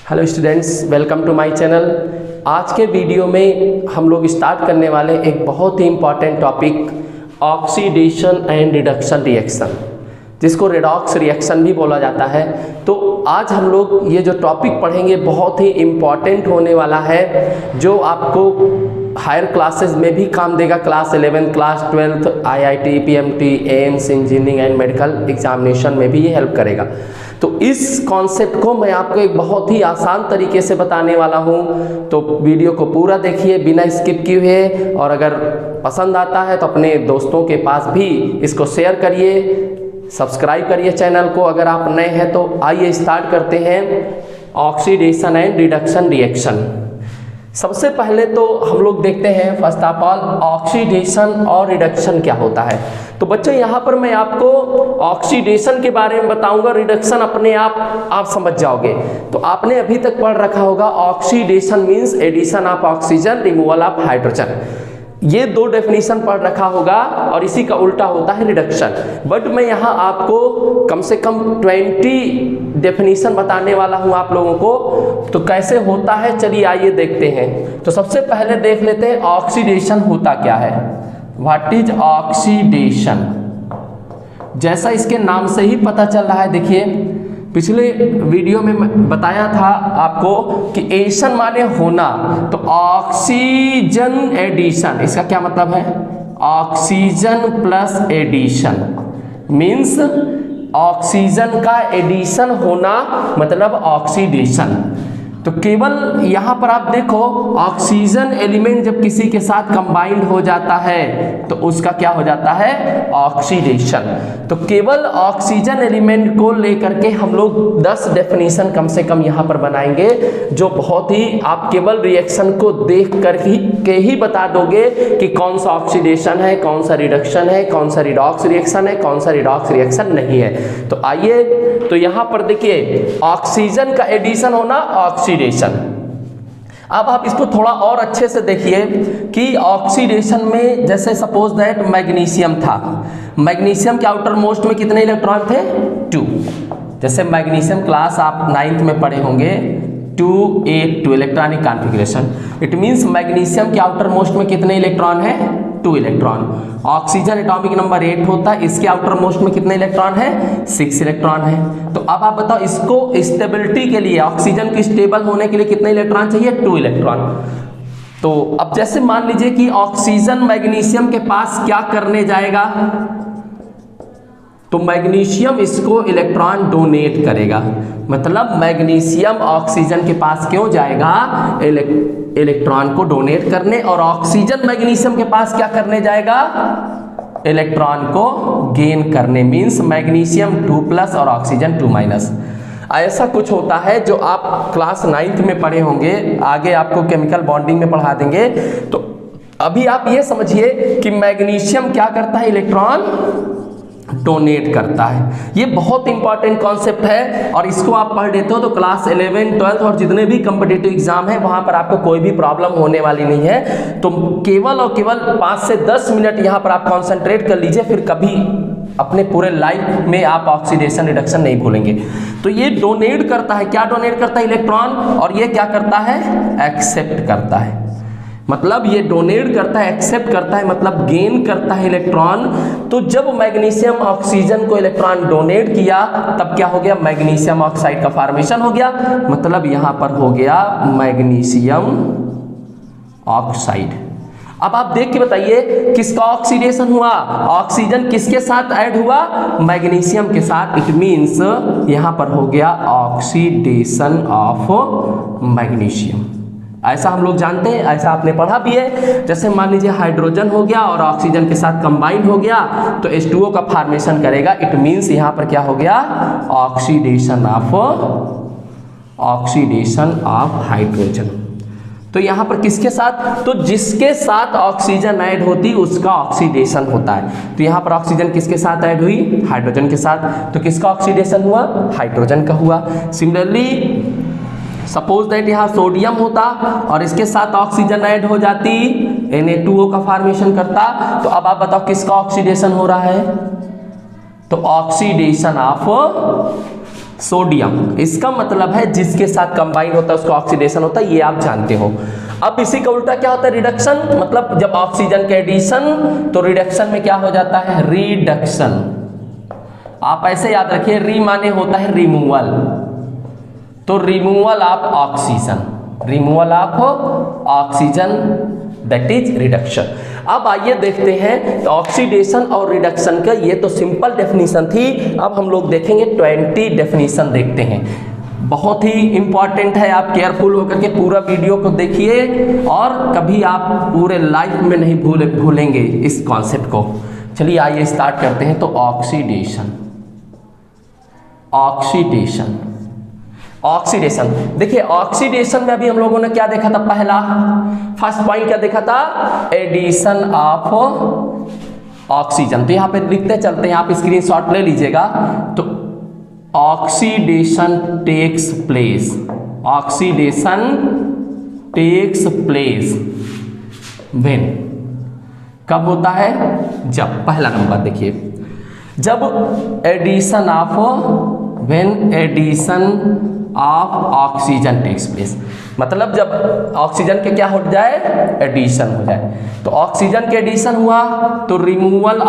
Hello students, welcome to my channel. आज के video में हम लोग स्टार्ट करने वाले एक बहुत ही important topic oxidation and reduction reaction, जिसको रेडॉक्स रिएक्शन भी बोला जाता है। तो आज हम लोग ये जो टॉपिक पढ़ेंगे बहुत ही इम्पॉर्टेंट होने वाला है, जो आपको हायर क्लासेस में भी काम देगा। Class 11, class 12, IIT, PMT, AIIMS, engineering and medical examination में भी ये हेल्प करेगा। तो इस कॉन्सेप्ट को मैं आपको एक बहुत ही आसान तरीके से बताने वाला हूँ, तो वीडियो को पूरा देखिए बिना स्किप किए हुए। और अगर पसंद आता है तो अपने दोस्तों के पास भी इसको शेयर करिए, सब्सक्राइब करिए चैनल को अगर आप नए हैं तो। आइए स्टार्ट करते हैं ऑक्सीडेशन एंड रिडक्शन रिएक्शन। सबसे पहले तो हम लोग देखते हैं फर्स्ट ऑफ ऑल ऑक्सीडेशन और रिडक्शन क्या होता है। तो बच्चों यहाँ पर मैं आपको ऑक्सीडेशन के बारे में बताऊंगा, रिडक्शन अपने आप समझ जाओगे। तो आपने अभी तक पढ़ रखा होगा oxidation means addition of oxygen, removal of hydrogen, ये दो डेफिनेशन पढ़ रखा होगा, और इसी का उल्टा होता है रिडक्शन। बट मैं यहाँ आपको कम से कम 20 डेफिनेशन बताने वाला हूँ आप लोगों को। तो कैसे होता है चलिए आइए देखते हैं। तो सबसे पहले देख लेते हैं ऑक्सीडेशन होता क्या है। What is oxidation? जैसा इसके नाम से ही पता चल रहा है, देखिए पिछले वीडियो में बताया था आपको कि एडिशन माने होना, तो ऑक्सीजन एडिशन, इसका क्या मतलब है? Oxygen plus addition means oxygen का एडिशन होना मतलब ऑक्सीडेशन। तो केवल यहाँ पर आप देखो ऑक्सीजन एलिमेंट जब किसी के साथ कंबाइंड हो जाता है तो उसका क्या हो जाता है? ऑक्सीडेशन। तो केवल ऑक्सीजन एलिमेंट को लेकर के हम लोग 10 डेफिनेशन कम से कम यहाँ पर बनाएंगे, जो बहुत ही आप केवल रिएक्शन को देख कर ही बता दोगे कि कौन सा ऑक्सीडेशन है, कौन सा रिडक्शन है, कौन सा रिडॉक्स रिएक्शन है, कौन सा रिडॉक्स रिएक्शन नहीं है। तो आइए, तो यहाँ पर देखिए ऑक्सीजन का एडिशन होना ऑक्सीडेशन। अब आप इसको थोड़ा और अच्छे से देखिए कि ऑक्सीडेशन में जैसे सपोज दैट मैग्नीशियम था, मैग्नीशियम के आउटर मोस्ट में कितने इलेक्ट्रॉन थे? 2। जैसे मैग्नीशियम क्लास आप 9th में पढ़े होंगे 282 electronic configuration. It means magnesium के आउटर मोस्ट में कितने इलेक्ट्रॉन है? 2 इलेक्ट्रॉन। ऑक्सीजन एटॉमिक नंबर 8 होता है, इसके आउटर मोस्ट में कितने इलेक्ट्रॉन है? 6 इलेक्ट्रॉन है। तो अब आप बताओ इसको स्टेबिलिटी के लिए, ऑक्सीजन की स्टेबल होने के लिए कितने इलेक्ट्रॉन चाहिए? 2 इलेक्ट्रॉन। तो अब जैसे मान लीजिए कि ऑक्सीजन मैग्नीशियम के पास क्या करने जाएगा, तो मैग्नीशियम इसको इलेक्ट्रॉन डोनेट करेगा। मतलब मैग्नीशियम ऑक्सीजन के पास क्यों जाएगा? इलेक्ट्रॉन को डोनेट करने। और ऑक्सीजन मैग्नीशियम के पास क्या करने जाएगा? इलेक्ट्रॉन को गेन करने। मींस मैग्नीशियम 2+ और ऑक्सीजन 2-। ऐसा कुछ होता है जो आप क्लास 9th में पढ़े होंगे, आगे आपको केमिकल बॉन्डिंग में पढ़ा देंगे। तो अभी आप ये समझिए कि मैग्नीशियम क्या करता है? इलेक्ट्रॉन डोनेट करता है। ये बहुत इंपॉर्टेंट कॉन्सेप्ट है, और इसको आप पढ़ लेते हो तो क्लास 11, 12 और जितने भी कॉम्पिटिटिव एग्जाम है वहां पर आपको कोई भी प्रॉब्लम होने वाली नहीं है। तो केवल और केवल 5 से 10 मिनट यहाँ पर आप कॉन्सेंट्रेट कर लीजिए, फिर कभी अपने पूरे लाइफ में आप ऑक्सीडेशन रिडक्शन नहीं भूलेंगे। तो ये डोनेट करता है, क्या डोनेट करता है? इलेक्ट्रॉन। और ये क्या करता है? एक्सेप्ट करता है। मतलब ये डोनेट करता है, एक्सेप्ट करता है, मतलब गेन करता है इलेक्ट्रॉन। तो जब मैग्नीशियम ऑक्सीजन को इलेक्ट्रॉन डोनेट किया तब क्या हो गया? मैग्नीशियम ऑक्साइड का फॉर्मेशन हो गया। मतलब यहां पर हो गया मैग्नीशियम ऑक्साइड। अब आप देख के बताइए किसका ऑक्सीडेशन हुआ? ऑक्सीजन किसके साथ ऐड हुआ? मैग्नीशियम के साथ। इट मींस यहां पर हो गया ऑक्सीडेशन ऑफ मैग्नीशियम। ऐसा हम लोग जानते हैं, ऐसा आपने पढ़ा भी है। जैसे मान लीजिए हाइड्रोजन हो गया और ऑक्सीजन के साथ कंबाइंड हो गया तो H2O का फॉर्मेशन करेगा। इट मींस यहां पर क्या हो गया? Oxidation of hydrogen. तो यहां पर किसके साथ? तो जिसके साथ ऑक्सीजन ऐड होती उसका ऑक्सीडेशन होता है। तो यहां पर ऑक्सीजन किसके साथ ऐड हुई? हाइड्रोजन के साथ। तो किसका ऑक्सीडेशन हुआ? हाइड्रोजन का हुआ। सिमिलरली सपोज दैट यहाँ सोडियम होता और इसके साथ ऑक्सीजन ऐड हो जाती, Na2O का फॉर्मेशन करता। तो अब आप बताओ किसका ऑक्सीडेशन हो रहा है? तो ऑक्सीडेशन ऑफ सोडियम, इसका मतलब है जिसके साथ कंबाइन होता है उसका ऑक्सीडेशन होता है, ये आप जानते हो। अब इसी का उल्टा क्या होता है, रिडक्शन, मतलब जब ऑक्सीजन के एडिशन तो रिडक्शन में क्या हो जाता है, रिडक्शन। आप ऐसे याद रखिए, री माने होता है रिमूवल, तो removal of oxygen, removal of oxygen, that is reduction. अब आइए देखते हैं ऑक्सीडेशन और रिडक्शन का, ये तो सिंपल डेफिनेशन थी। अब हम लोग देखेंगे 20 डेफिनेशन देखते हैं, बहुत ही इंपॉर्टेंट है। आप केयरफुल होकर के पूरा वीडियो को देखिए और कभी आप पूरे लाइफ में नहीं भूलेंगे इस कॉन्सेप्ट को। चलिए आइए स्टार्ट करते हैं। तो ऑक्सीडेशन, ऑक्सीडेशन, ऑक्सीडेशन, देखिए ऑक्सीडेशन में अभी हम लोगों ने क्या देखा था, पहला फर्स्ट पॉइंट क्या देखा था, एडिशन ऑफ ऑक्सीजन। तो यहां पे लिखते चलते हैं, आप स्क्रीनशॉट ले लीजिएगा। तो oxidation takes place, oxidation takes place when, कब होता है, जब, पहला नंबर देखिए, जब addition of, when addition of oxygen takes place, मतलब जब ऑक्सीजन के क्या हो जाए, एडिशन हो जाए। तो ऑक्सीजन के एडिशन हुआ तो रिमूवल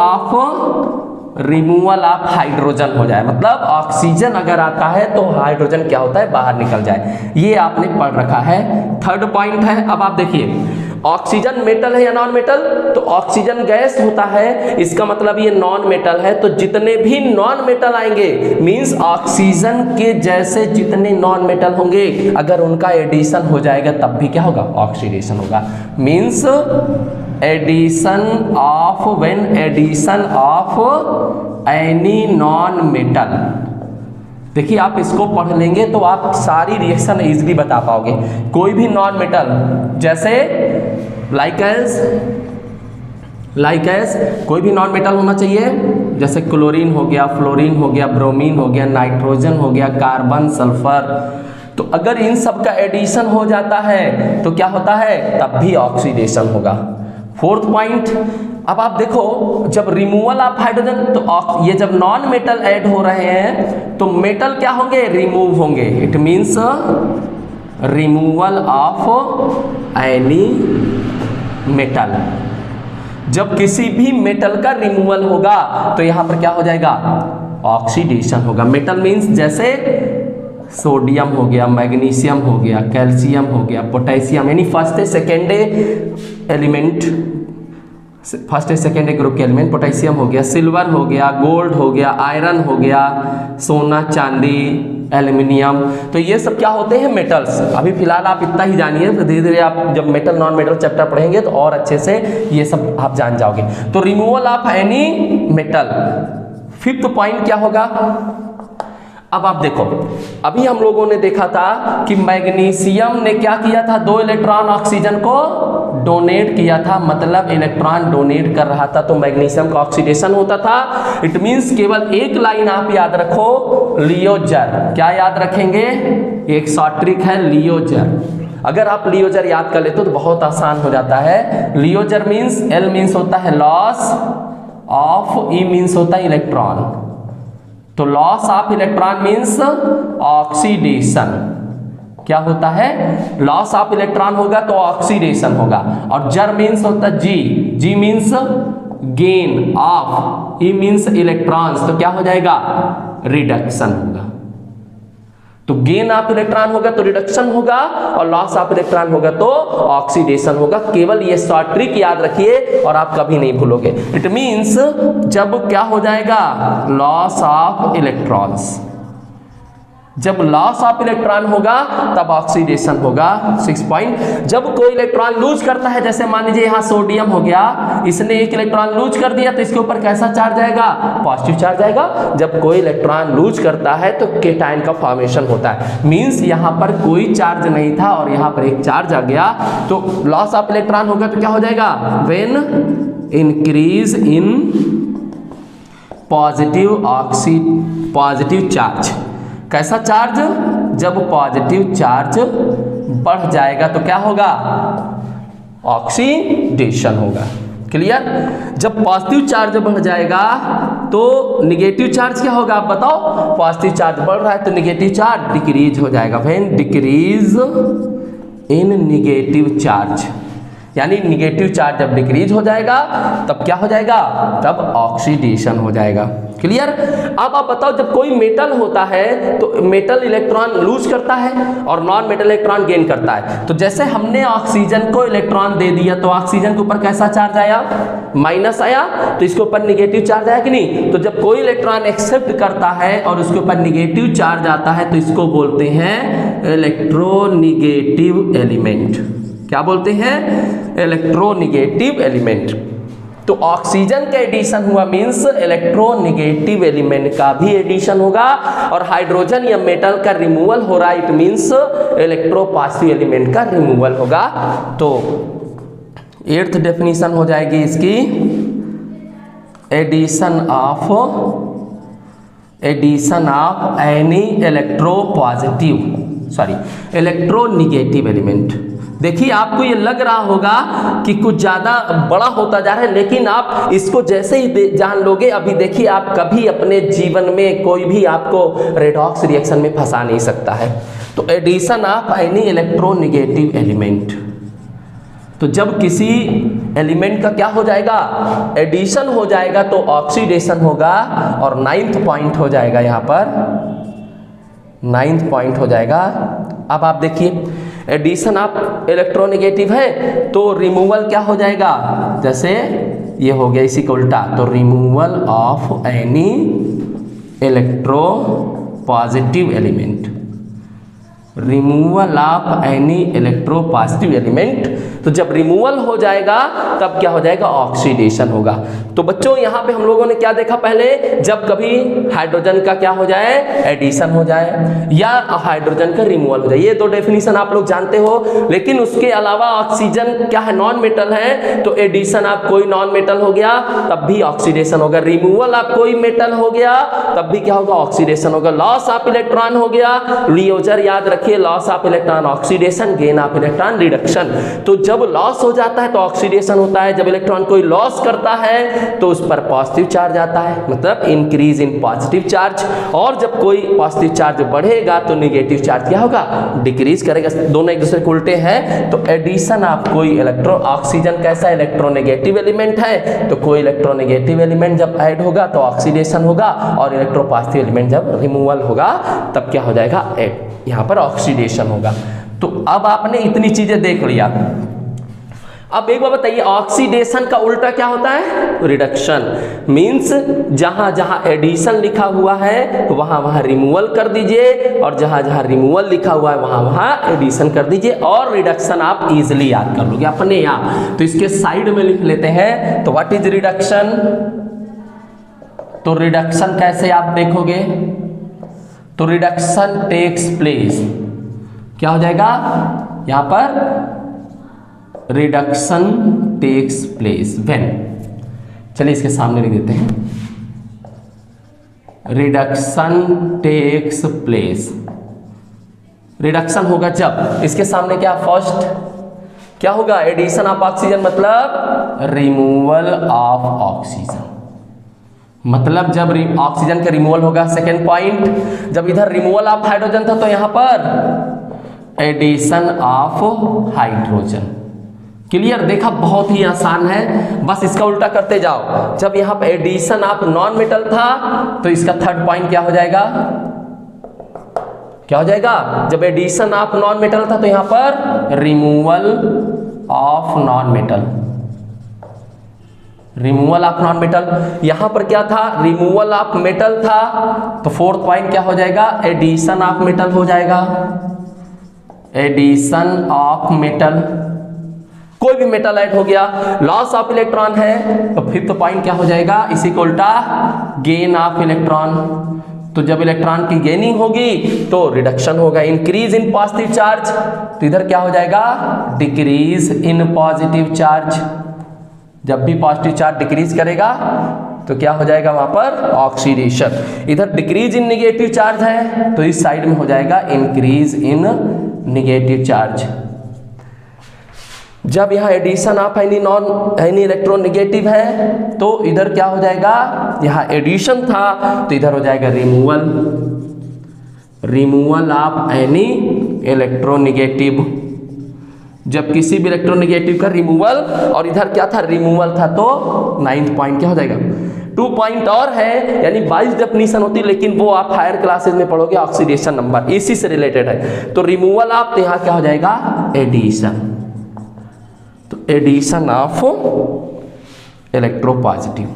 ऑफ हाइड्रोजन हो जाए, मतलब ऑक्सीजन अगर आता है तो हाइड्रोजन क्या होता है, बाहर निकल जाए। ये आपने पढ़ रखा है। थर्ड पॉइंट है, अब आप देखिए ऑक्सीजन मेटल है या नॉन मेटल, तो ऑक्सीजन गैस होता है, इसका मतलब ये नॉन मेटल है। तो जितने भी नॉन मेटल आएंगे, मींस ऑक्सीजन के जैसे जितने नॉन मेटल होंगे, अगर उनका एडिशन हो जाएगा तब भी क्या होगा, ऑक्सीडेशन होगा। Means addition of, when addition of any non metal, देखिए आप इसको पढ़ लेंगे तो आप सारी रिएक्शन इजीली बता पाओगे। कोई भी नॉन मेटल, जैसे लाइक एज कोई भी नॉन मेटल होना चाहिए, जैसे क्लोरीन हो गया, फ्लोरीन हो गया, ब्रोमीन हो गया, नाइट्रोजन हो गया, कार्बन, सल्फर। तो अगर इन सब का एडिशन हो जाता है तो क्या होता है, तब भी ऑक्सीडेशन होगा। फोर्थ पॉइंट, अब आप देखो जब रिमूवल ऑफ हाइड्रोजन, तो ये जब नॉन मेटल ऐड हो रहे हैं तो मेटल क्या होंगे, रिमूव होंगे। It means removal of any metal, जब किसी भी मेटल का रिमूवल होगा तो यहां पर क्या हो जाएगा, ऑक्सीडेशन होगा। मेटल मींस जैसे सोडियम हो गया, मैग्नीशियम हो गया, कैल्शियम हो गया, पोटेशियम, यानी first second element, first second group के एलिमेंट, पोटेशियम हो गया, सिल्वर हो गया, गोल्ड हो गया, आयरन हो गया, सोना, चांदी, एल्युमिनियम। तो ये सब क्या होते हैं, मेटल्स। अभी फिलहाल आप इतना ही जानिए, फिर धीरे धीरे आप जब मेटल नॉन मेटल चैप्टर पढ़ेंगे तो और अच्छे से ये सब आप जान जाओगे। तो removal of any metal. Fifth point क्या होगा, अब आप देखो, अभी हम लोगों ने देखा था कि मैग्नीशियम ने क्या किया था, 2 इलेक्ट्रॉन ऑक्सीजन को डोनेट किया था, मतलब इलेक्ट्रॉन डोनेट कर रहा था, तो मैग्नीशियम का ऑक्सीडेशन होता था। इट मींस केवल एक लाइन आप याद रखो, लियोजर। क्या याद रखेंगे, एक शॉर्ट ट्रिक है लियोजर। अगर आप लियोजर याद कर लेते हो तो बहुत आसान हो जाता है। लियोजर मींस, एल मींस होता है लॉस ऑफ, ई मींस होता है इलेक्ट्रॉन, तो loss of electron means oxidation. क्या होता है, लॉस ऑफ इलेक्ट्रॉन होगा तो ऑक्सीडेशन होगा। और जर मींस होता है G, G means gain of, E means electrons, तो क्या हो जाएगा, रिडक्शन होगा। तो गेन ऑफ इलेक्ट्रॉन होगा तो रिडक्शन होगा, और लॉस ऑफ इलेक्ट्रॉन होगा तो ऑक्सीडेशन होगा। केवल ये शॉर्ट ट्रिक याद रखिए और आप कभी नहीं भूलोगे। इट मींस जब क्या हो जाएगा, लॉस ऑफ इलेक्ट्रॉन्स, जब लॉस ऑफ इलेक्ट्रॉन होगा तब ऑक्सीडेशन होगा। 6 पॉइंट, जब कोई इलेक्ट्रॉन लूज करता है, जैसे मान लीजिए यहाँ सोडियम हो गया, इसने एक इलेक्ट्रॉन लूज कर दिया तो इसके ऊपर कैसा चार्ज आएगा, पॉजिटिव चार्ज आएगा। जब कोई इलेक्ट्रॉन लूज करता है तो केटायन का फॉर्मेशन होता है। मींस यहाँ पर कोई चार्ज नहीं था और यहाँ पर एक चार्ज आ गया, तो लॉस ऑफ इलेक्ट्रॉन होगा तो क्या हो जाएगा, when increase in positive charge. कैसा चार्ज, जब पॉजिटिव चार्ज बढ़ जाएगा तो क्या होगा, ऑक्सीडेशन होगा। क्लियर, जब पॉजिटिव चार्ज बढ़ जाएगा तो निगेटिव चार्ज क्या होगा आप बताओ, पॉजिटिव चार्ज बढ़ रहा है तो निगेटिव चार्ज डिक्रीज हो जाएगा। When decrease in negative charge, यानी निगेटिव चार्ज जब डिक्रीज हो जाएगा तब क्या हो जाएगा, तब ऑक्सीडेशन हो जाएगा। क्लियर। अब आप बताओ जब कोई मेटल होता है तो मेटल इलेक्ट्रॉन लूज करता है और नॉन मेटल इलेक्ट्रॉन गेन करता है। तो जैसे हमने ऑक्सीजन को इलेक्ट्रॉन दे दिया तो ऑक्सीजन के ऊपर कैसा चार्ज आया, माइनस आया, तो इसके ऊपर निगेटिव चार्ज आया कि नहीं। तो जब कोई इलेक्ट्रॉन एक्सेप्ट करता है और उसके ऊपर निगेटिव चार्ज आता है तो इसको बोलते हैं इलेक्ट्रोनिगेटिव एलिमेंट। क्या बोलते हैं, इलेक्ट्रोनिगेटिव एलिमेंट। तो ऑक्सीजन का एडिशन हुआ मींस इलेक्ट्रोनिगेटिव एलिमेंट का भी एडिशन होगा, और हाइड्रोजन या मेटल का रिमूवल हो रहा है इट मींस इलेक्ट्रोपॉजिटिव एलिमेंट का रिमूवल होगा। तो 8th डेफिनेशन हो जाएगी इसकी, addition of any electronegative element. देखिए आपको ये लग रहा होगा कि कुछ ज़्यादा बड़ा होता जा रहा है, लेकिन आप इसको जैसे ही जान लोगे, अभी देखिए आप कभी अपने जीवन में कोई भी आपको रेडॉक्स रिएक्शन में फंसा नहीं सकता है। तो addition of any electronegative element, तो जब किसी एलिमेंट का क्या हो जाएगा, एडिशन हो जाएगा तो ऑक्सीडेशन होगा। और 9th पॉइंट हो जाएगा यहाँ पर, 9th पॉइंट हो जाएगा। अब आप देखिए एडिशन ऑफ इलेक्ट्रोनिगेटिव है तो रिमूवल क्या हो जाएगा, जैसे ये हो गया इसी को उल्टा, तो removal of any electro positive element, removal of any electro positive element. तो जब रिमूवल हो जाएगा तब क्या हो जाएगा, ऑक्सीडेशन होगा। तो बच्चों यहाँ पे हम लोगों ने क्या देखा पहले, जब कभी हाइड्रोजन का क्या हो जाए, एडिशन हो जाए या हाइड्रोजन का रिमूवल हो जाए। ये 2 डेफिनेशन आप लोग जानते हो। लेकिन उसके अलावा ऑक्सीजन क्या है, नॉन मेटल है, तो एडिशन आप कोई नॉन मेटल हो गया तब भी ऑक्सीडेशन होगा, रिमूवल आप कोई मेटल हो गया तब भी क्या होगा, ऑक्सीडेशन होगा। लॉस ऑफ इलेक्ट्रॉन हो गया, लियोजर याद रखिए, loss of electron oxidation, gain of electron reduction. तो जब लॉस हो जाता है तो ऑक्सीडेशन होता है, जब इलेक्ट्रॉन कोई लॉस करता है तो उस पर पॉजिटिव चार्ज आता है, मतलब इंक्रीज इन पॉजिटिव चार्ज। और जब कोई पॉजिटिव चार्ज बढ़ेगा तो निगेटिव चार्ज क्या होगा, डिक्रीज करेगा। दोनों एक दूसरे को उल्टे हैं। तो एडिशन ऑफ कोई ऑक्सीजन कैसा इलेक्ट्रोनेगेटिव एलिमेंट है, तो कोई इलेक्ट्रोनेगेटिव एलिमेंट जब ऐड होगा तो ऑक्सीडेशन होगा, और इलेक्ट्रोपॉजिटिव एलिमेंट जब रिमूवल होगा तब क्या हो जाएगा, यहाँ पर ऑक्सीडेशन होगा। तो अब आपने इतनी चीजें देख लिया। अब एक बार बताइए, ऑक्सीडेशन का उल्टा क्या होता है, रिडक्शन। मींस जहां जहां एडिशन लिखा हुआ है वहां वहां रिमूवल कर दीजिए, और जहां जहां रिमूवल लिखा हुआ है वहां वहां एडिशन कर दीजिए, और रिडक्शन आप इजीली याद कर लोगे अपने आप। तो इसके साइड में लिख लेते हैं। तो व्हाट इज रिडक्शन, तो रिडक्शन कैसे आप देखोगे, तो रिडक्शन टेक्स प्लेस, क्या हो जाएगा यहां पर, रिडक्शन टेक्स प्लेस व्हेन, चलिए इसके सामने लिख देते हैं, रिडक्शन टेक्स प्लेस। रिडक्शन होगा जब इसके सामने क्या, फर्स्ट क्या होगा, एडिशन ऑफ ऑक्सीजन, मतलब रिमूवल ऑफ ऑक्सीजन, मतलब जब ऑक्सीजन का रिमूवल होगा। सेकेंड पॉइंट, जब इधर रिमूवल ऑफ हाइड्रोजन था तो यहां पर एडिशन ऑफ हाइड्रोजन। क्लियर, देखा बहुत ही आसान है, बस इसका उल्टा करते जाओ। जब यहाँ पे एडिशन ऑफ नॉन मेटल था तो इसका 3rd पॉइंट क्या हो जाएगा, क्या हो जाएगा, जब एडिशन ऑफ नॉन मेटल था तो यहाँ पर removal of non metal, removal of non metal. यहां पर क्या था, रिमूवल ऑफ मेटल था, तो 4th पॉइंट क्या हो जाएगा, एडिशन ऑफ मेटल हो जाएगा, एडिशन ऑफ मेटल। कोई भी मेटल ऐड हो गया, लॉस ऑफ इलेक्ट्रॉन है तो 5th पॉइंट क्या हो जाएगा, इसी को उल्टा गेन ऑफ इलेक्ट्रॉन। तो जब इलेक्ट्रॉन की गेनिंग होगी तो रिडक्शन होगा, इंक्रीज इन पॉजिटिव चार्ज, तो इधर क्या हो जाएगा, डिक्रीज इन पॉजिटिव चार्ज। जब भी पॉजिटिव चार्ज डिक्रीज करेगा तो क्या हो जाएगा वहां पर, ऑक्सीडेशन। इधर डिक्रीज इन निगेटिव चार्ज है तो इस साइड में हो जाएगा इंक्रीज इन निगेटिव चार्ज। जब यहाँ एडिशन ऑफ एनी इलेक्ट्रोनेगेटिव है तो इधर क्या हो जाएगा, यहाँ एडिशन था तो इधर हो जाएगा रिमूवल ऑफ एनी इलेक्ट्रोनेगेटिव। जब किसी भी इलेक्ट्रोनेगेटिव का रिमूवल, और इधर क्या था, रिमूवल था, तो 9th पॉइंट क्या हो जाएगा, 2 पॉइंट और है, यानी 22 डेफिनेशन होती है, लेकिन वो आप हायर क्लासेस में पढ़ोगे, ऑक्सीडेशन नंबर इसी से रिलेटेड है। तो रिमूवल ऑफ, तो यहाँ क्या हो जाएगा, एडिशन, तो एडिशन ऑफ इलेक्ट्रोपॉजिटिव।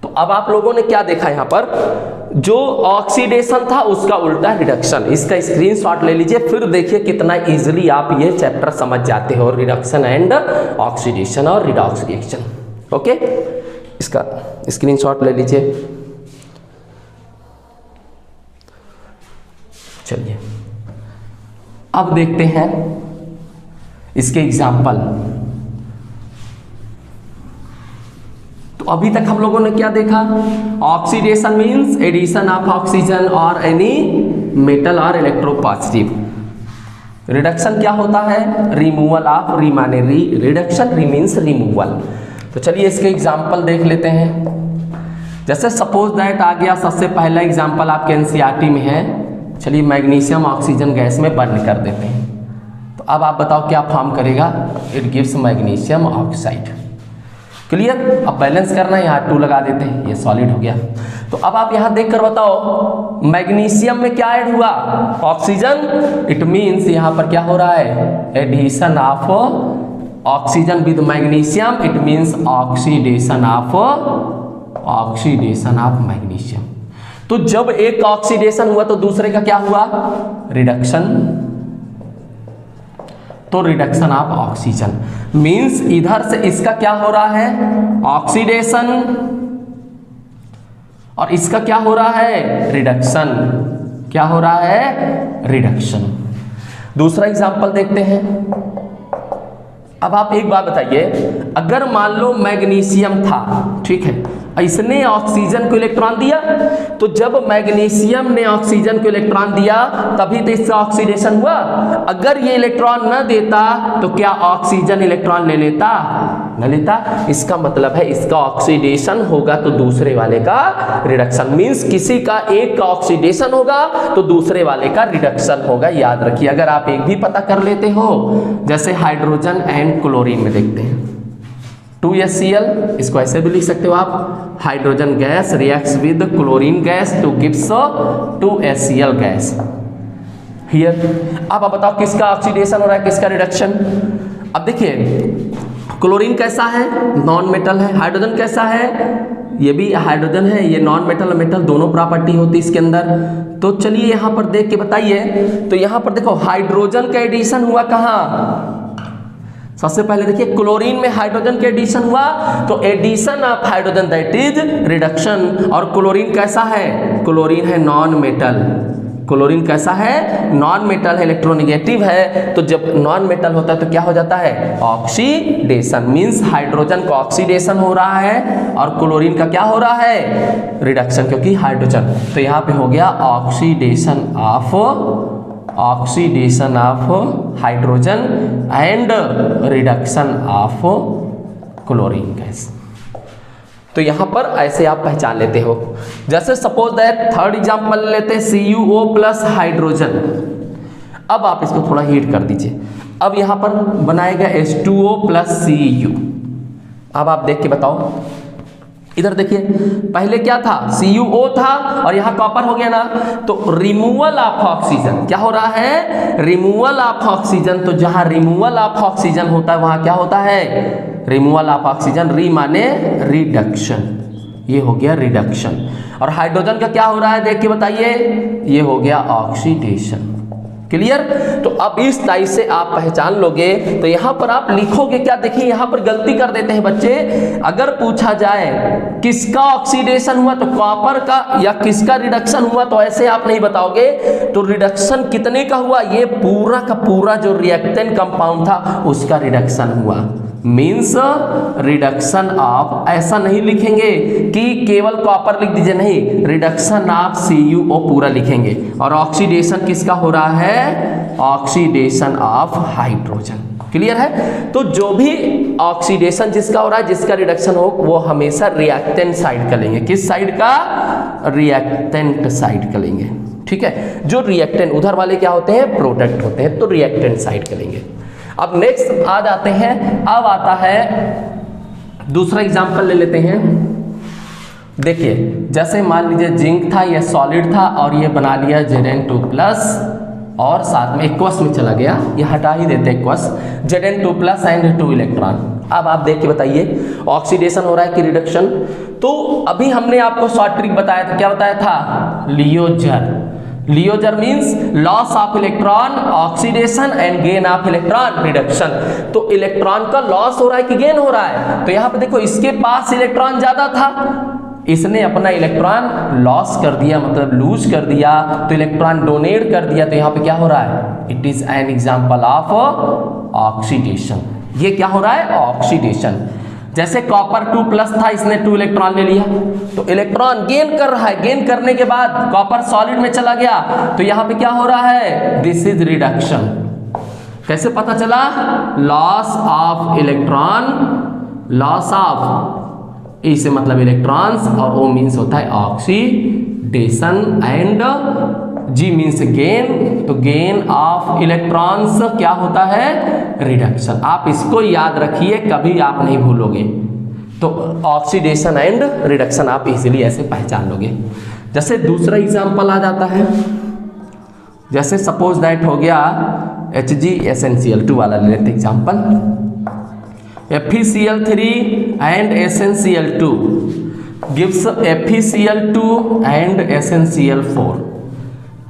तो अब आप लोगों ने क्या देखा यहाँ पर, जो ऑक्सीडेशन था उसका उल्टा रिडक्शन। इसका स्क्रीनशॉट ले लीजिए, फिर देखिए कितना इजीली आप ये चैप्टर समझ जाते हो, रिडक्शन एंड ऑक्सीडेशन और रिडॉक्स रिएक्शन। ओके, इसका स्क्रीनशॉट ले लीजिए। चलिए अब देखते हैं इसके एग्जाम्पल। तो अभी तक हम लोगों ने क्या देखा, oxidation means addition of oxygen और एनी मेटल और इलेक्ट्रोपॉजिटिव। रिडक्शन क्या होता है, रिमूवल ऑफ, री माने रिडक्शन, री मींस रिमूवल। तो चलिए इसके एग्जाम्पल देख लेते हैं। जैसे सपोज दैट आ गया, सबसे पहला एग्जाम्पल आपके एनसीईआरटी में है। चलिए मैग्नीशियम ऑक्सीजन गैस में बर्न कर देते हैं, तो अब आप बताओ क्या फॉर्म करेगा, it gives magnesium oxide. Clear, अब बैलेंस करना है, यहाँ 2 लगा देते हैं, ये सॉलिड हो गया। तो अब आप यहाँ देख कर बताओ मैग्नीशियम में क्या ऐड हुआ, ऑक्सीजन, इट मीन्स यहाँ पर क्या हो रहा है, addition of oxygen with magnesium, it means oxidation of magnesium. तो जब एक ऑक्सीडेशन हुआ तो दूसरे का क्या हुआ, रिडक्शन। तो रिडक्शन ऑफ ऑक्सीजन मींस इधर से इसका क्या हो रहा है, ऑक्सीडेशन, और इसका क्या हो रहा है, रिडक्शन। क्या हो रहा है, रिडक्शन। दूसरा एग्जांपल देखते हैं। अब आप एक बात बताइए, अगर मान लो मैग्नीशियम था, ठीक है, इसने ऑक्सीजन को इलेक्ट्रॉन दिया, तो जब मैग्नीशियम ने ऑक्सीजन को इलेक्ट्रॉन दिया तभी तो इसका ऑक्सीडेशन हुआ। अगर ये इलेक्ट्रॉन न देता तो क्या ऑक्सीजन इलेक्ट्रॉन ले लेता, न लेता। इसका मतलब है इसका ऑक्सीडेशन होगा तो दूसरे वाले का रिडक्शन। मींस किसी का एक का ऑक्सीडेशन होगा तो दूसरे वाले का रिडक्शन होगा। याद रखिए, अगर आप एक भी पता कर लेते हो, जैसे हाइड्रोजन एंड क्लोरीन में देखते हैं 2HCl, इसको ऐसे भी लिख सकते हो आप, hydrogen gas reacts with chlorine gas two gives 2HCl gas here. अब आप बताओ किसका ऑक्सीडेशन हो रहा है, किसका रिडक्शन। अब देखिए क्लोरीन कैसा है, नॉन मेटल है, हाइड्रोजन कैसा है, ये भी हाइड्रोजन है, ये नॉन मेटल और मेटल दोनों प्रॉपर्टी होती है इसके अंदर। तो चलिए यहाँ पर देख के बताइए, तो यहाँ पर देखो हाइड्रोजन का एडिशन हुआ कहाँ, सबसे पहले देखिए क्लोरीन में हाइड्रोजन के एडिशन हुआ, तो addition of hydrogen that is reduction. और क्लोरीन कैसा है, क्लोरीन है नॉन मेटल, क्लोरीन कैसा है, नॉन मेटल है, इलेक्ट्रोनेगेटिव है। तो जब नॉन मेटल होता है तो क्या हो जाता है, ऑक्सीडेशन। मींस हाइड्रोजन का ऑक्सीडेशन हो रहा है और क्लोरीन का क्या हो रहा है, रिडक्शन, क्योंकि हाइड्रोजन। तो यहाँ पे हो गया oxidation of hydrogen and reduction of chlorine gas. तो यहां पर ऐसे आप पहचान लेते हो। जैसे सपोज दैट थर्ड एग्जांपल लेते हैं CuO प्लस हाइड्रोजन। अब आप इसको थोड़ा हीट कर दीजिए। अब यहां पर बनाएगा H2O प्लस Cu। अब आप देख के बताओ, इधर देखिए पहले क्या था, CuO था और यहाँ कॉपर हो गया ना, तो रिमूवल ऑफ ऑक्सीजन क्या हो रहा है, रिमूवल ऑफ ऑक्सीजन। तो जहाँ रिमूवल ऑफ ऑक्सीजन होता है वहाँ क्या होता है, रिमूवल ऑफ ऑक्सीजन, री माने रिडक्शन, ये हो गया रिडक्शन। और हाइड्रोजन का क्या हो रहा है देख के बताइए, ये हो गया ऑक्सीडेशन। क्लियर। तो अब इस टाइप से आप पहचान लोगे। तो यहाँ पर आप लिखोगे क्या, देखिए यहाँ पर गलती कर देते हैं बच्चे। अगर पूछा जाए किसका ऑक्सीडेशन हुआ तो कॉपर का, या किसका रिडक्शन हुआ तो ऐसे आप नहीं बताओगे। तो रिडक्शन कितने का हुआ, ये पूरा का पूरा जो रिएक्टेंट कंपाउंड था उसका रिडक्शन हुआ। मीन्स रिडक्शन ऑफ, ऐसा नहीं लिखेंगे कि केवल कॉपर लिख दीजिए, नहीं, रिडक्शन ऑफ CuO पूरा लिखेंगे। और ऑक्सीडेशन किसका हो रहा है, ऑक्सीडेशन ऑफ हाइड्रोजन। क्लियर है? तो जो भी ऑक्सीडेशन जिसका हो रहा है, जिसका रिडक्शन हो, वो हमेशा रिएक्टेंट साइड का लेंगे। किस साइड का? रिएक्टेंट साइड का लेंगे। ठीक है, जो रिएक्टेंट, उधर वाले क्या होते हैं? प्रोडक्ट होते हैं, तो रिएक्टेंट साइड का लेंगे। अब नेक्स्ट आ जाते हैं, अब आता है दूसरा एग्जांपल ले लेते हैं। देखिए, जैसे मान लीजिए जिंक था, ये सॉलिड था और ये बना लिया Zn2+ और साथ में एक्वस में चला गया, ये हटा ही देते एक्वस, Zn2+ एंड 2 इलेक्ट्रॉन। अब आप देख के बताइए ऑक्सीडेशन हो रहा है कि रिडक्शन? तो अभी हमने आपको शॉर्ट ट्रिक बताया था, क्या बताया था? LEO GER means loss of electron oxidation and gain of electron reduction. तो इलेक्ट्रॉन का लॉस हो रहा है कि गेन हो रहा है? तो यहाँ पे देखो, इसके पास इलेक्ट्रॉन ज्यादा था, इसने अपना इलेक्ट्रॉन लॉस कर दिया, मतलब लूज कर दिया, तो इलेक्ट्रॉन डोनेट कर दिया, तो यहाँ पे क्या हो रहा है? It is an example of oxidation. ये क्या हो रहा है? ऑक्सीडेशन। जैसे कॉपर 2+ था, इसने 2 इलेक्ट्रॉन ले लिया, तो इलेक्ट्रॉन गेन कर रहा है, गेन करने के बाद कॉपर सॉलिड में चला गया, तो यहाँ पे क्या हो रहा है? This is reduction. कैसे पता चला? Loss of electron, loss of, E से मतलब इलेक्ट्रॉन्स और ओ मीन्स होता है oxidation and G means gain, तो गेन ऑफ इलेक्ट्रॉन्स क्या होता है? रिडक्शन। आप इसको याद रखिए, कभी आप नहीं भूलोगे। तो ऑक्सीडेशन एंड रिडक्शन आप इजीली ऐसे पहचान लोगे। जैसे दूसरा एग्जांपल आ जाता है, जैसे सपोज दैट हो गया HgSnCl2 वाला ले लेते example. FeCl3 and SnCl2 gives FeCl2 and SnCl4।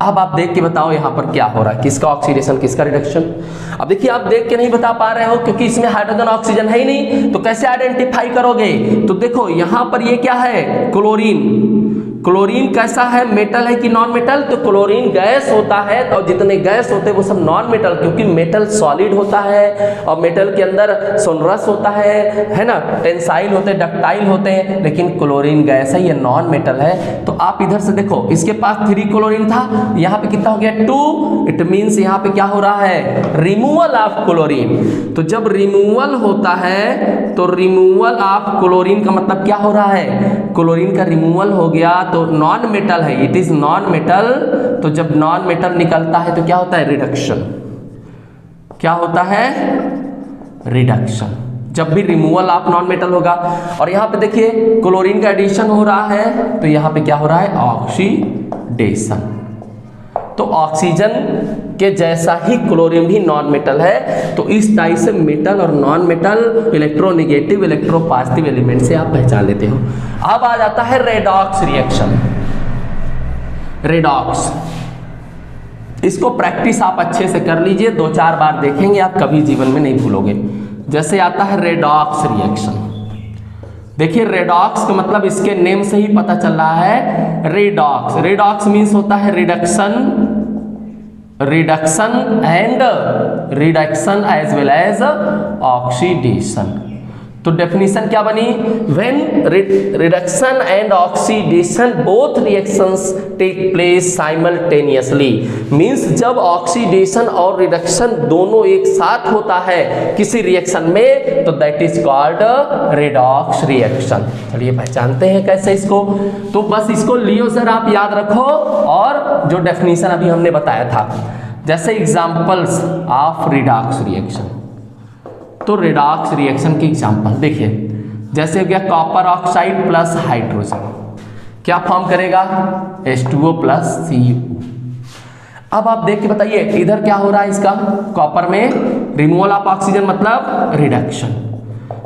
अब आप देख के बताओ यहाँ पर क्या हो रहा है, किसका ऑक्सीडेशन, किसका रिडक्शन? अब देखिए, आप देख के नहीं बता पा रहे हो क्योंकि इसमें हाइड्रोजन ऑक्सीजन है ही नहीं, तो कैसे आइडेंटिफाई करोगे? तो देखो यहाँ पर ये क्या है? क्लोरीन। क्लोरीन कैसा है? मेटल है कि नॉन मेटल? तो क्लोरीन गैस होता है, और जितने गैस होते हैं वो सब नॉन मेटल, क्योंकि मेटल सॉलिड होता है और मेटल के अंदर सोनरस होता है ना, टेंसाइल होते हैं, डक्टाइल होते हैं, लेकिन क्लोरीन गैस है, ये नॉन मेटल है। तो आप इधर से देखो, इसके पास 3 क्लोरीन था, यहाँ पे कितना हो गया? 2। इट मीन्स यहाँ पे क्या हो रहा है? Removal of chlorine. तो जब रिमूवल होता है, तो रिमूवल ऑफ क्लोरीन का मतलब क्या हो रहा है? क्लोरीन का रिमूवल हो गया, तो नॉन मेटल है, इट इज नॉन मेटल। तो जब नॉन मेटल निकलता है तो क्या होता है? रिडक्शन। क्या होता है? रिडक्शन। जब भी रिमूवल ऑफ नॉन मेटल होगा। और यहाँ पे देखिए क्लोरीन का एडिशन हो रहा है, तो यहाँ पे क्या हो रहा है? ऑक्सीडेशन। तो ऑक्सीजन के जैसा ही क्लोरीन भी नॉन मेटल है, तो इस टाइप से मेटल और non metal, electronegative, electropositive element से आप पहचान लेते हो। अब आ जाता है रेडॉक्स रिएक्शन। रेडॉक्स, इसको प्रैक्टिस आप अच्छे से कर लीजिए, 2-4 बार देखेंगे, आप कभी जीवन में नहीं भूलोगे। जैसे आता है रेडॉक्स रिएक्शन। देखिए, रेडॉक्स का मतलब इसके नेम से ही पता चल रहा है, रेडॉक्स। रेडॉक्स मीन्स होता है reduction, reduction and reduction as well as oxidation. तो डेफिनेशन क्या बनी? When reduction and oxidation both reactions take place simultaneously, means जब ऑक्सीडेशन और रिडक्शन दोनों एक साथ होता है किसी रिएक्शन में, तो that is called redox reaction. चलिए पहचानते हैं कैसे इसको। तो बस इसको लियोजर आप याद रखो, और जो डेफिनेशन अभी हमने बताया था, जैसे एग्जांपल्स ऑफ रेडॉक्स रिएक्शन। तो रेडॉक्स रिएक्शन के एग्जांपल देखिए, जैसे हो गया कॉपर ऑक्साइड प्लस हाइड्रोजन, क्या फॉर्म करेगा? H2O plus Cu। अब आप देख के बताइए इधर क्या हो रहा है? इसका कॉपर में रिमूवल ऑफ ऑक्सीजन मतलब रिडक्शन।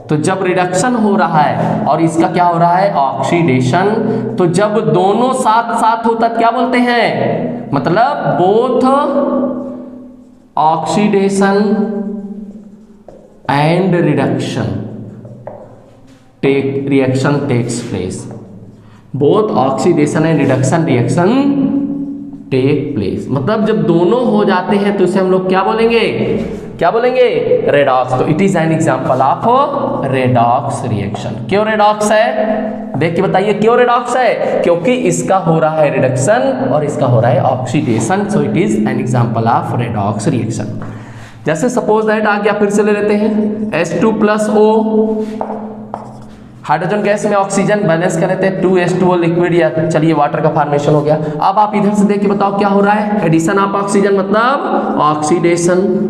तो जब रिडक्शन हो रहा है और इसका क्या हो रहा है? ऑक्सीडेशन। तो जब दोनों साथ साथ होता क्या बोलते हैं? मतलब both oxidation and reduction reaction takes place. Both oxidation and reduction reaction take place. मतलब जब दोनों हो जाते हैं तो इसे हम लोग क्या बोलेंगे? क्या बोलेंगे? रेडॉक्स। तो it is an example of redox reaction. क्यों रेडॉक्स है? देख के बताइए क्यों रेडॉक्स है? क्योंकि इसका हो रहा है रिडक्शन और इसका हो रहा है oxidation. So it is an example of redox reaction. जैसे सपोज दैट आ गया, फिर से ले लेते हैं H2+O, हाइड्रोजन गैस में ऑक्सीजन बैलेंस कर लेते हैं, 2H2O लिक्विड या चलिए वाटर का फॉर्मेशन हो गया। अब आप इधर से देख के बताओ क्या हो रहा है? एडिशन ऑफ ऑक्सीजन मतलब ऑक्सीडेशन।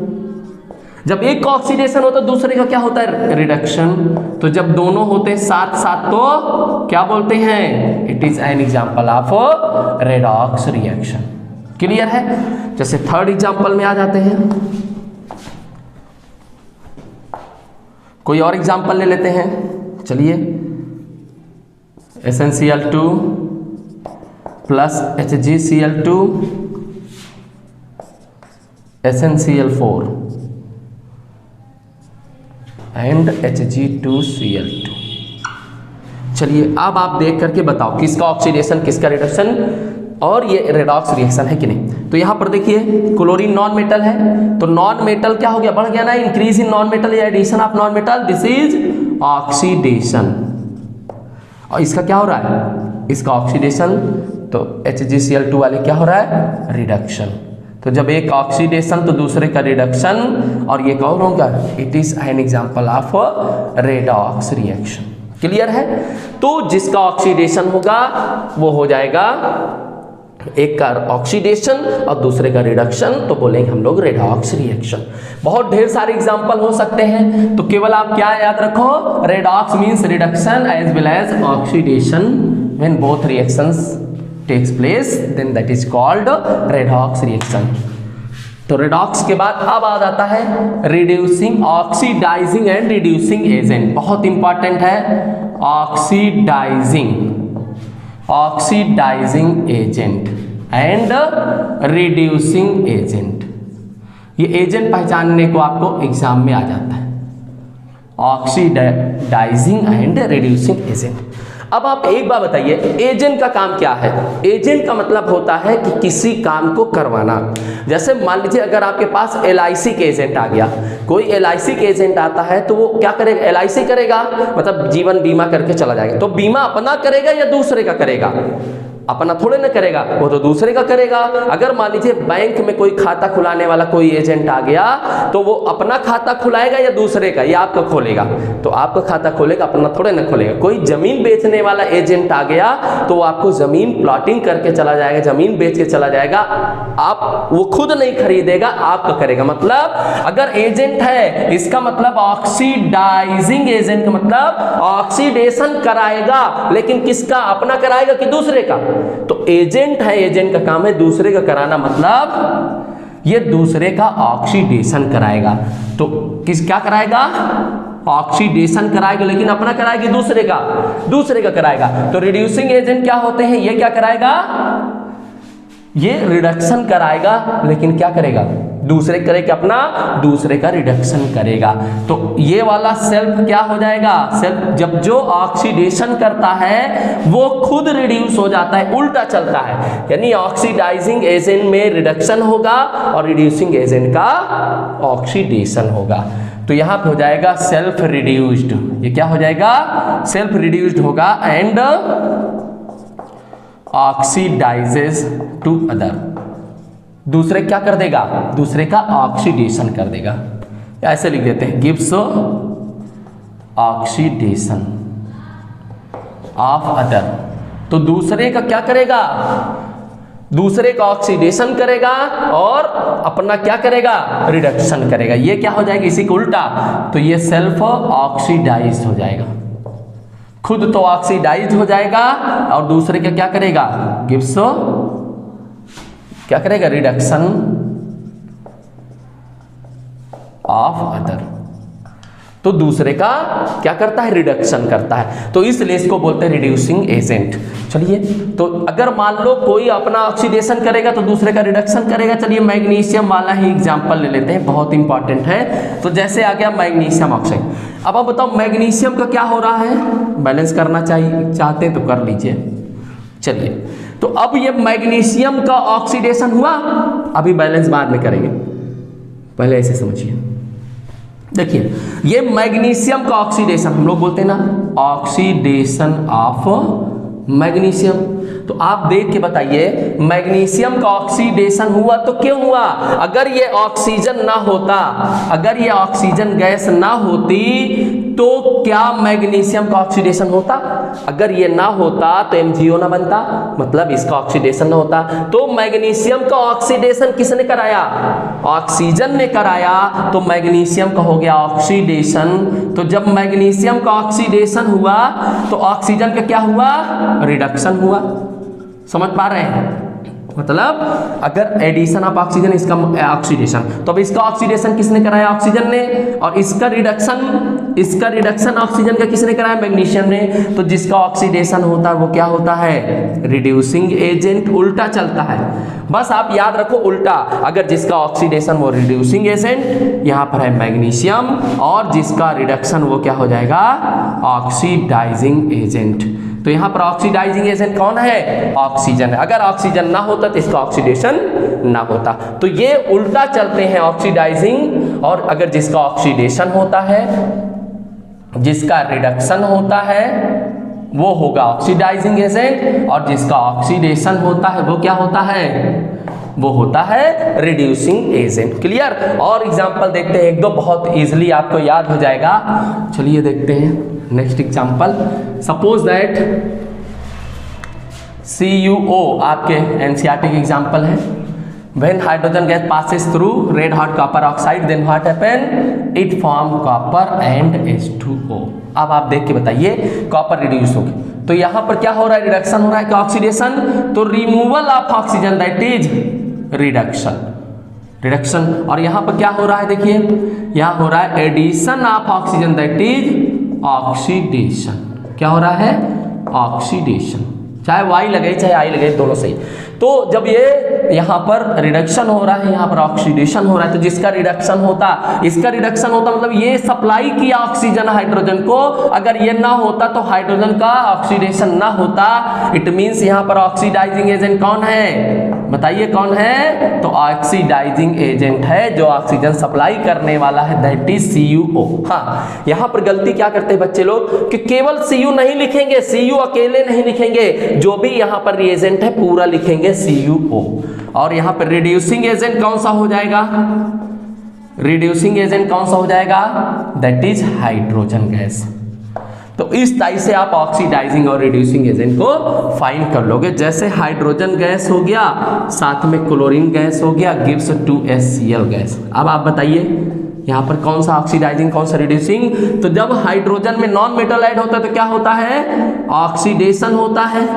जब एक का ऑक्सीडेशन होता है दूसरे का क्या होता है? रिडक्शन। तो जब दोनों होते हैं साथ साथ तो क्या बोलते हैं? It is an example of redox reaction. Clear है? जैसे थर्ड एग्जांपल में आ जाते हैं, कोई और एग्जांपल ले लेते हैं। चलिए, SnCl2 plus HgCl2 SnCl4 and Hg2Cl2। चलिए अब आप देख करके बताओ किसका ऑक्सीडेशन किसका रिडक्शन, और ये रेडॉक्स रिएक्शन है कि नहीं। तो यहां पर देखिए क्लोरीन नॉन मेटल है, तो नॉन मेटल क्या हो गया? बढ़ गया ना, इंक्रीज इन नॉन मेटल या addition of non metal, this is oxidation. और इसका क्या हो रहा है? इसका ऑक्सीडेशन। तो HgCl2 वाले क्या हो रहा है? रिडक्शन। तो जब एक ऑक्सीडेशन तो दूसरे का रिडक्शन, और ये कौन होगा? It is an example of redox reaction. Clear है? तो जिसका ऑक्सीडेशन होगा वो हो जाएगा, एक का ऑक्सीडेशन और दूसरे का रिडक्शन, तो बोलेंगे हम लोग रेडॉक्स रिएक्शन। बहुत ढेर सारे एग्जांपल हो सकते हैं, तो केवल आप क्या याद रखो? Redox means reduction as well as oxidation. When both reactions takes place then that is called redox reaction. तो रेडॉक्स के बाद अब आ जाता है reducing, oxidizing and reducing agent. बहुत इंपॉर्टेंट है oxidizing agent and reducing agent. ये एजेंट पहचानने को आपको एग्जाम में आ जाता है, ऑक्सीडाइजिंग एंड रिड्यूसिंग एजेंट। अब आप एक बात बताइए, एजेंट का काम क्या है? एजेंट का मतलब होता है कि किसी काम को करवाना। जैसे मान लीजिए अगर आपके पास LIC के एजेंट आ गया, कोई LIC के एजेंट आता है तो वो क्या करेगा? LIC करेगा, मतलब जीवन बीमा करके चला जाएगा। तो बीमा अपना करेगा या दूसरे का करेगा? अपना थोड़े ना करेगा, वो तो दूसरे का करेगा। अगर मान लीजिए बैंक में कोई खाता खुलाने वाला कोई एजेंट आ गया, तो वो अपना खाता खुलाएगा या दूसरे का? या आपका खोलेगा? तो आपका खाता खोलेगा, अपना थोड़े ना खोलेगा। कोई जमीन बेचने वाला एजेंट आ गया तो वो आपको जमीन प्लॉटिंग करके चला जाएगा, जमीन बेच के चला जाएगा। आप वो खुद नहीं खरीदेगा, आपका करेगा। मतलब अगर एजेंट है, इसका मतलब ऑक्सीडाइजिंग एजेंट का मतलब ऑक्सीडेशन कराएगा, लेकिन किसका? अपना कराएगा कि दूसरे का? तो एजेंट है, एजेंट का काम है दूसरे का कराना, मतलब ये दूसरे का ऑक्सीडेशन कराएगा। तो किस क्या कराएगा? ऑक्सीडेशन कराएगा, लेकिन अपना कराएगा दूसरे का कराएगा। तो रिड्यूसिंग एजेंट क्या होते हैं? ये क्या कराएगा? ये रिडक्शन कराएगा, लेकिन क्या करेगा? दूसरे करेगा अपना, दूसरे का रिडक्शन करेगा। तो ये वाला सेल्फ क्या हो जाएगा? सेल्फ जब जो ऑक्सीडेशन करता है वो खुद रिड्यूस हो जाता है, उल्टा चलता है। यानी ऑक्सीडाइजिंग एजेंट में रिडक्शन होगा और रिड्यूसिंग एजेंट का ऑक्सीडेशन होगा। तो यहां पे हो जाएगा सेल्फ रिड्यूस्ड। ये क्या हो जाएगा? सेल्फ रिड्यूस्ड होगा एंड ऑक्सीडाइजेस टू अदर। दूसरे क्या कर देगा? दूसरे का ऑक्सीडेशन कर देगा। ऐसे लिख देते हैं, गिव्स ऑक्सीडेशन ऑफ अदर। तो दूसरे का क्या करेगा? दूसरे का ऑक्सीडेशन करेगा और अपना क्या करेगा? रिडक्शन करेगा। ये क्या हो जाएगा? इसी को उल्टा, तो ये सेल्फ ऑक्सीडाइज हो जाएगा। खुद तो ऑक्सीडाइज हो जाएगा और दूसरे का क्या करेगा? गिव्स क्या करेगा? Reduction of other. तो दूसरे का क्या करता है? रिडक्शन करता है। तो इसलिए इसको बोलते हैं रिड्यूसिंग एजेंट। चलिए, तो अगर मान लो कोई अपना ऑक्सीडेशन करेगा तो दूसरे का रिडक्शन करेगा। चलिए मैग्नीशियम वाला ही एग्जांपल ले लेते हैं, बहुत इंपॉर्टेंट है। तो जैसे आ गया मैग्नीशियम ऑक्साइड। अब आप बताओ मैग्नीशियम का क्या हो रहा है? बैलेंस करना चाहते हैं तो कर लीजिए। चलिए, तो अब ये मैग्नीशियम का ऑक्सीडेशन हुआ, अभी बैलेंस बाद में करेंगे, पहले ऐसे समझिए। देखिए ये मैग्नीशियम का ऑक्सीडेशन, हम लोग बोलते हैं ना ऑक्सीडेशन ऑफ मैग्नीशियम। तो आप देख के बताइए मैग्नीशियम का ऑक्सीडेशन हुआ तो क्यों हुआ? अगर ये ऑक्सीजन ना होता, अगर ये ऑक्सीजन गैस ना होती तो क्या मैग्नीशियम का ऑक्सीडेशन होता? अगर ये ना होता तो MgO ना बनता, मतलब इसका ऑक्सीडेशन ना होता। तो मैग्नीशियम का ऑक्सीडेशन किसने कराया? ऑक्सीजन ने कराया, तो मैग्नीशियम का हो गया ऑक्सीडेशन। तो जब मैग्नीशियम का ऑक्सीडेशन हुआ तो ऑक्सीजन का क्या हुआ? रिडक्शन हुआ। समझ पा रहे हैं? मतलब अगर एडिशन ऑफ ऑक्सीजन, इसका ऑक्सीडेशन, तो अब इसका ऑक्सीडेशन किसने कराया? ऑक्सीजन ने। और इसका रिडक्शन ऑक्सीजन का किसने कराया? मैग्नीशियम ने। तो जिसका ऑक्सीडेशन होता है वो क्या होता है? Reducing agent. उल्टा चलता है, बस आप याद रखो उल्टा। अगर जिसका ऑक्सीडेशन वो रिड्यूसिंग एजेंट, यहाँ पर है मैग्नीशियम, और जिसका रिडक्शन वो क्या हो जाएगा? Oxidizing agent. तो यहाँ पर ऑक्सीडाइजिंग एजेंट कौन है? ऑक्सीजन है। अगर ऑक्सीजन ना होता तो इसका ऑक्सीडेशन ना होता। तो ये उल्टा चलते हैं ऑक्सीडाइजिंग। और अगर जिसका ऑक्सीडेशन होता है, जिसका रिडक्शन होता है, वो होगा ऑक्सीडाइजिंग एजेंट, और जिसका ऑक्सीडेशन होता है वो क्या होता है? वो होता है रिड्यूसिंग एजेंट। क्लियर? और एग्जांपल देखते हैं एक दो, बहुत इजीली आपको याद हो जाएगा। चलिए देखते हैं next example. Suppose that CuO आपके NCERT के एग्जांपल है। When hydrogen gas passes through red hot copper oxide, then what happen? It form copper and H2O। अब आप देख के बताइए, कॉपर रिड्यूस हो गया, तो यहाँ पर क्या हो रहा है? रिडक्शन हो रहा है क्या? ऑक्सीडेशन। तो removal of oxygen, that is reduction. और यहाँ पर क्या हो रहा है? देखिए यहाँ हो रहा है addition of oxygen, that is oxidation. क्या हो रहा है? ऑक्सीडेशन। चाहे Y लगे चाहे I लगे, दोनों सही। तो जब ये यहाँ पर रिडक्शन हो रहा है, यहाँ पर ऑक्सीडेशन हो रहा है, तो जिसका रिडक्शन होता, इसका रिडक्शन होता, मतलब ये सप्लाई किया ऑक्सीजन हाइड्रोजन को। अगर ये ना होता तो हाइड्रोजन का ऑक्सीडेशन ना होता। इट मींस यहाँ पर ऑक्सीडाइजिंग एजेंट कौन है? बताइए कौन है? तो ऑक्सीडाइजिंग एजेंट है जो ऑक्सीजन सप्लाई करने वाला है, दैट इज CuO। हाँ, यहाँ पर गलती क्या करते हैं बच्चे लोग कि केवल Cu नहीं लिखेंगे, Cu अकेले नहीं लिखेंगे, जो भी यहाँ पर रिएजेंट है पूरा लिखेंगे CuO। और यहाँ पर रिड्यूसिंग एजेंट कौन सा हो जाएगा? रिड्यूसिंग एजेंट कौन सा हो जाएगा? That is hydrogen gas. तो इस टाइप से आप ऑक्सीडाइजिंग और रिड्यूसिंग एजेंट को फाइंड कर लोगे। जैसे हाइड्रोजन गैस हो गया, साथ में क्लोरीन गैस हो गया, गिव्स 2HCl गैस। अब आप बताइए यहाँ पर कौन सा ऑक्सीडाइजिंग, कौन सा रिड्यूसिंग? तो जब हाइड्रोजन में नॉन मेटल ऐड होता है तो क्या होता है? ऑक्सीडेशन होता है।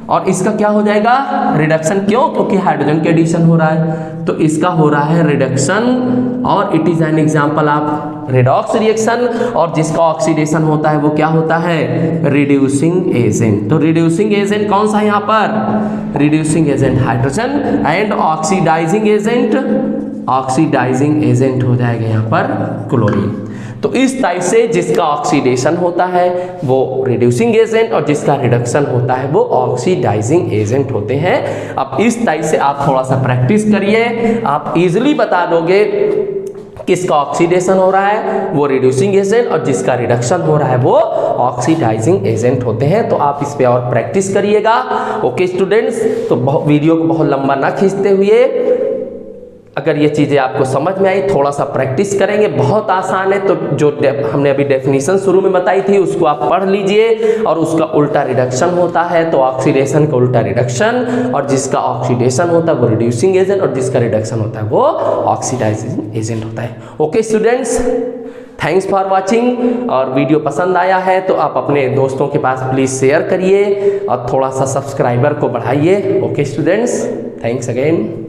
और इसका क्या हो जाएगा? रिडक्शन। क्यों? क्योंकि हाइड्रोजन के एडिशन हो रहा है, तो इसका हो रहा है रिडक्शन। और it is an example of redox reaction. और जिसका ऑक्सीडेशन होता है वो क्या होता है? Reducing agent. तो रिड्यूसिंग एजेंट कौन सा है यहाँ पर? Reducing agent hydrogen, and oxidizing agent हो जाएगा यहाँ पर क्लोरीन। तो इस टाइप से जिसका ऑक्सीडेशन होता है वो रिड्यूसिंग एजेंट, और जिसका रिडक्शन होता है वो ऑक्सीडाइजिंग एजेंट होते हैं। अब इस टाइप से आप थोड़ा सा प्रैक्टिस करिए, आप इजीली बता दोगे किसका ऑक्सीडेशन हो रहा है वो रिड्यूसिंग एजेंट, और जिसका रिडक्शन हो रहा है वो ऑक्सीडाइजिंग एजेंट होते हैं। तो आप इस पे और प्रैक्टिस करिएगा। ओके स्टूडेंट्स, तो वीडियो को बहुत लंबा ना खींचते हुए, अगर ये चीज़ें आपको समझ में आई, थोड़ा सा प्रैक्टिस करेंगे, बहुत आसान है। तो जो हमने अभी डेफिनेशन शुरू में बताई थी उसको आप पढ़ लीजिए। और उसका उल्टा रिडक्शन होता है तो ऑक्सीडेशन का उल्टा रिडक्शन, और जिसका ऑक्सीडेशन होता है वो रिड्यूसिंग एजेंट, और जिसका रिडक्शन होता है वो ऑक्सीडाइजिंग एजेंट होता है। Okay students, thanks for watching. और वीडियो पसंद आया है तो आप अपने दोस्तों के पास प्लीज़ शेयर करिए और थोड़ा सा सब्सक्राइबर को बढ़ाइए। Okay students, thanks again.